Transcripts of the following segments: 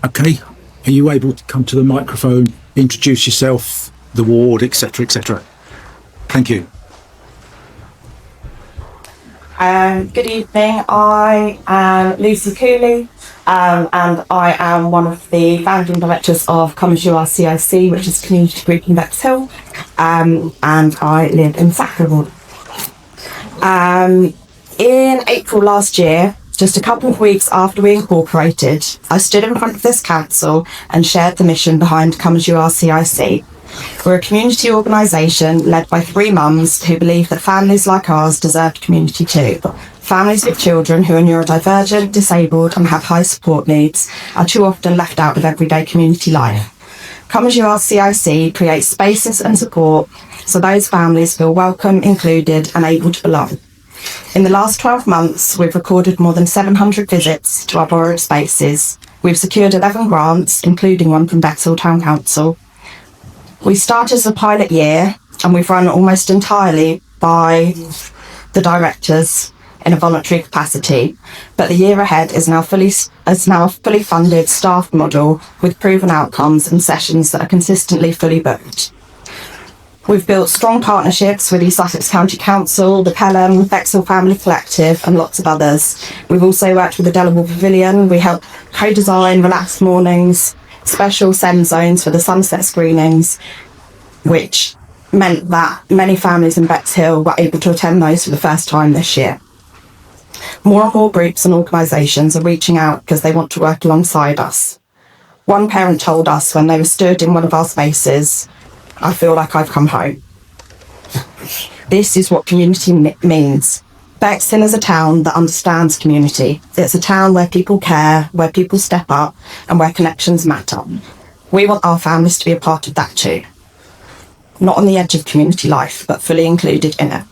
Okay, are you able to come to the microphone, introduce yourself, the ward, etc., etc.? Thank you. Good evening. I am Lucy Cooley, and I am one of the founding directors of Come As You Are CIC, which is a community group in Bexhill, and I live in Sackville. In April last year, just a couple of weeks after we incorporated, I stood in front of this council and shared the mission behind Come As You Are CIC. We're a community organisation led by 3 mums who believe that families like ours deserve community too. Families with children who are neurodivergent, disabled and have high support needs are too often left out of everyday community life. Come As You Are CIC creates spaces and support so those families feel welcome, included and able to belong. In the last 12 months, we've recorded more than 700 visits to our borrowed spaces. We've secured 11 grants, including one from Bexhill Town Council. We started as a pilot year and we've run almost entirely by the directors in a voluntary capacity, but the year ahead is now a fully funded staff model with proven outcomes and sessions that are consistently fully booked. We've built strong partnerships with East Sussex County Council, the Pelham, Bexhill Family Collective and lots of others. We've also worked with the Delaware Pavilion. We help co-design relaxed mornings, special SEND zones for the sunset screenings, which meant that many families in Bexhill were able to attend those for the first time this year. More and more groups and organisations are reaching out because they want to work alongside us. One parent told us when they were stood in one of our spaces, "I feel like I've come home." This is what community means. Bexhill is a town that understands community. It's a town where people care, where people step up, and where connections matter. We want our families to be a part of that too. Not on the edge of community life, but fully included in it.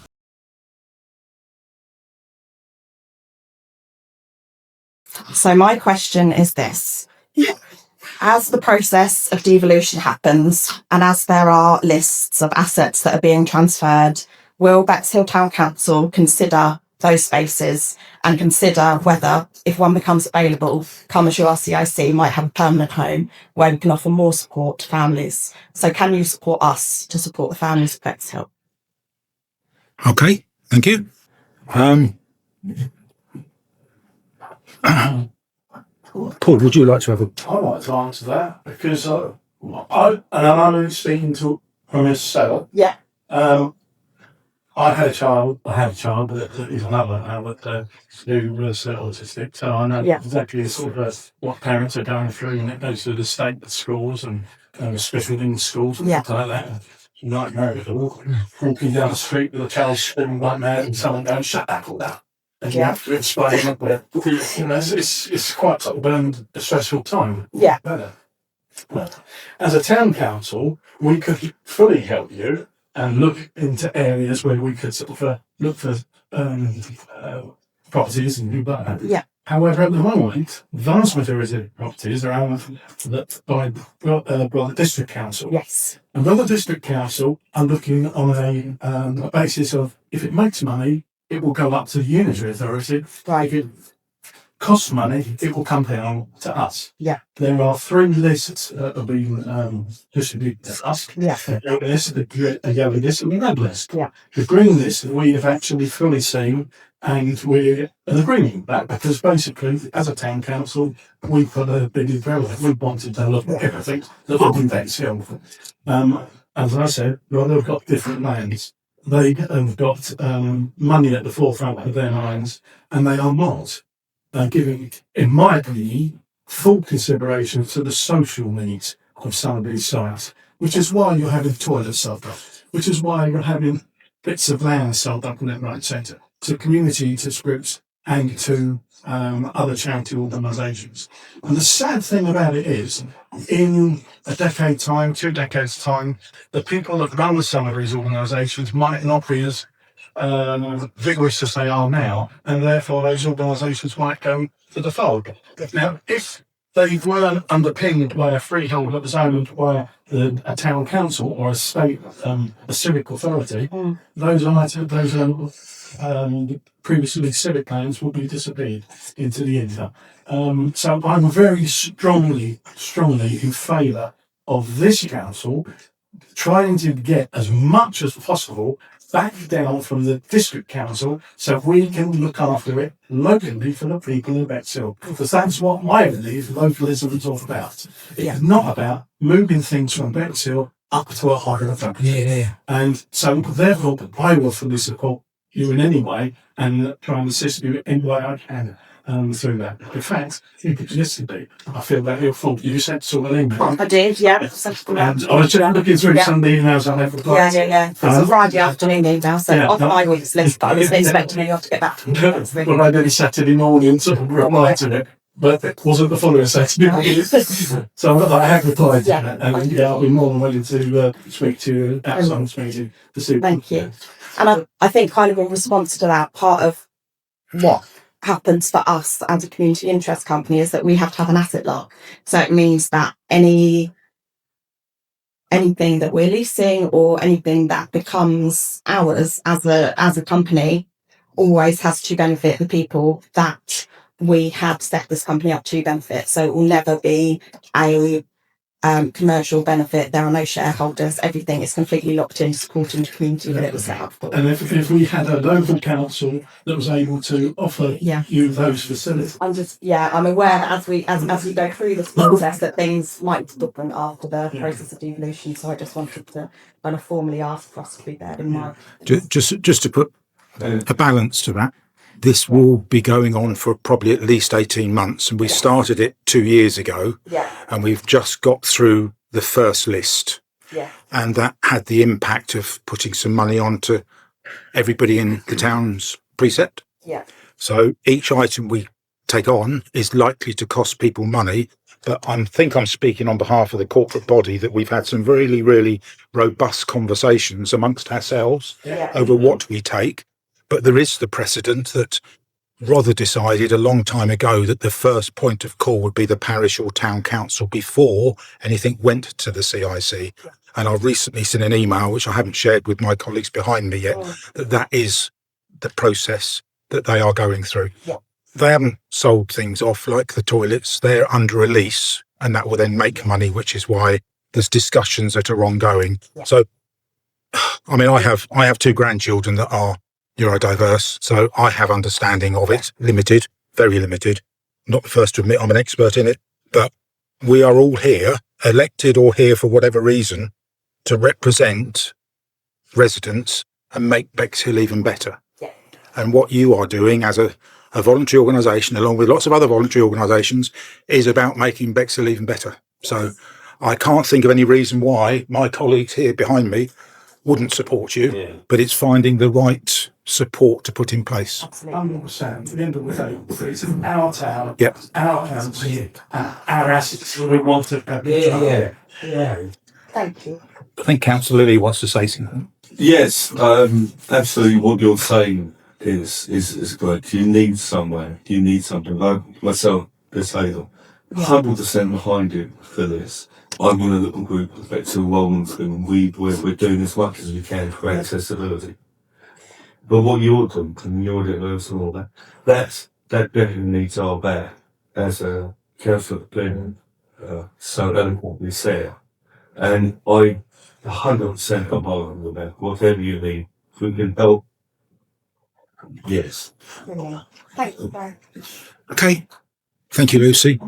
So my question is this. As the process of devolution happens, and as there are lists of assets that are being transferred, will Bexhill Town Council consider those spaces and consider whether, if one becomes available, Come As You Are CIC might have a permanent home where we can offer more support to families? So can you support us to support the families of Bexhill? Okay, thank you. Paul, would you like to have a... I'd like to answer that because I'm only speaking to myself. Yeah. I had a child, but he's another who was autistic, so I know exactly sort of what parents are going through when it goes to the state schools and special needs schools and stuff like that. Nightmare at all. Walking down the street with a child screaming like mad and someone going, "Shut that all down." And you have to explain it, but it's quite sort of a stressful time. Yeah. But as a town council, we could fully help you and look into areas where we could sort of look for properties and do that. Yeah. However, at the moment, vast majority of properties are owned by the district council. Yes. And the district council are looking on a basis of, if it makes money, it will go up to the unitary authority. Right. If it costs money, it will come down to us. Yeah. There are 3 lists that have been distributed to us. Yeah. A yellow list and a red list. Yeah. The green list we have actually fully seen, and we're agreeing that because basically, as a town council, we put a big development. We wanted to look at everything that would be Bexhill. As I said, they've got different lands. They have got money at the forefront of their minds, and they are not giving, in my opinion, full consideration to the social needs of some of these sites, which is why you're having toilets sold up, which is why you're having bits of land sold up in that right centre, to community, to groups, and to other charity organisations. And the sad thing about it is, in a decade time, 2 decades time, the people that run some of these organisations might not be as vigorous as they are now, and therefore those organisations might go to the fold. Now, if they weren't underpinned by a freehold that was owned by a town council or a state, a civic authority, those previously civic plans will be disappeared into the ether. So I'm very strongly in favour of this council trying to get as much as possible back down from the district council so we can look after it locally for the people of Bexhill. Because that's what I believe localism is all about. It's not about moving things from Bexhill up to a higher level. And so therefore I will fully support you in any way and try and assist you in any way I can. Through that. In fact, yesterday, I feel that your fault. You sent sort of email. I did, yeah. And I was just looking through some of the emails I have replied. Yeah. It's a Friday afternoon email, so off my week's list, but I was expecting you to get back to me. Well, I did a Saturday morning sort of reply to it, but it wasn't the following Saturday. So I have replied to that, and I'll be more than willing to speak to you outside of meeting this evening. Thank you. And I think kind of in response to that, part of what happens for us as a community interest company is that we have to have an asset lock. So it means that anything that we're leasing or anything that becomes ours as a company always has to benefit the people that we have set this company up to benefit. So it will never be a commercial benefit. There are no shareholders. Everything is completely locked in supporting the community that it was set up for. And if we had a local council that was able to offer you those facilities. I'm aware that as we go through this process that things might be different after the process of devolution. So I just wanted to kind of formally ask for us to be there in mind. Just to put a balance to that, this will be going on for probably at least 18 months. And we started it 2 years ago. And we've just got through the first list. And that had the impact of putting some money onto everybody in the town's precept. So each item we take on is likely to cost people money. But I think I'm speaking on behalf of the corporate body that we've had some really, really robust conversations amongst ourselves over what we take. But there is the precedent that Rother decided a long time ago that the first point of call would be the parish or town council before anything went to the CIC. And I've recently seen an email, which I haven't shared with my colleagues behind me yet, that is the process that they are going through. They haven't sold things off like the toilets. They're under a lease, and that will then make money, which is why there's discussions that are ongoing. So, I mean, I have 2 grandchildren that are neurodiverse, so I have understanding of it, limited, very limited. I'm not the first to admit I'm an expert in it, but we are all here, elected or here for whatever reason, to represent residents and make Bexhill even better. And what you are doing as a voluntary organisation, along with lots of other voluntary organisations, is about making Bexhill even better. So I can't think of any reason why my colleagues here behind me wouldn't support you, but it's finding the right support to put in place. 100%. At the end of the day, it's our town, our council, our assets that we want to Thank you. I think Councillor Lilly wants to say something. Yes, absolutely. What you're saying is good. You need somewhere. You need something. Like myself, disabled, 100% behind you for this. I'm one of the group of Bexhill Rollins, and we're doing as much as we can for accessibility. But what you're doing, and you're doing and all that definitely needs our back, as a councillor Glenn so eloquently said. And I 100% am on with that. Whatever you need, if we can help. Yes. Thank you, Barry. Okay. Thank you, Lucy.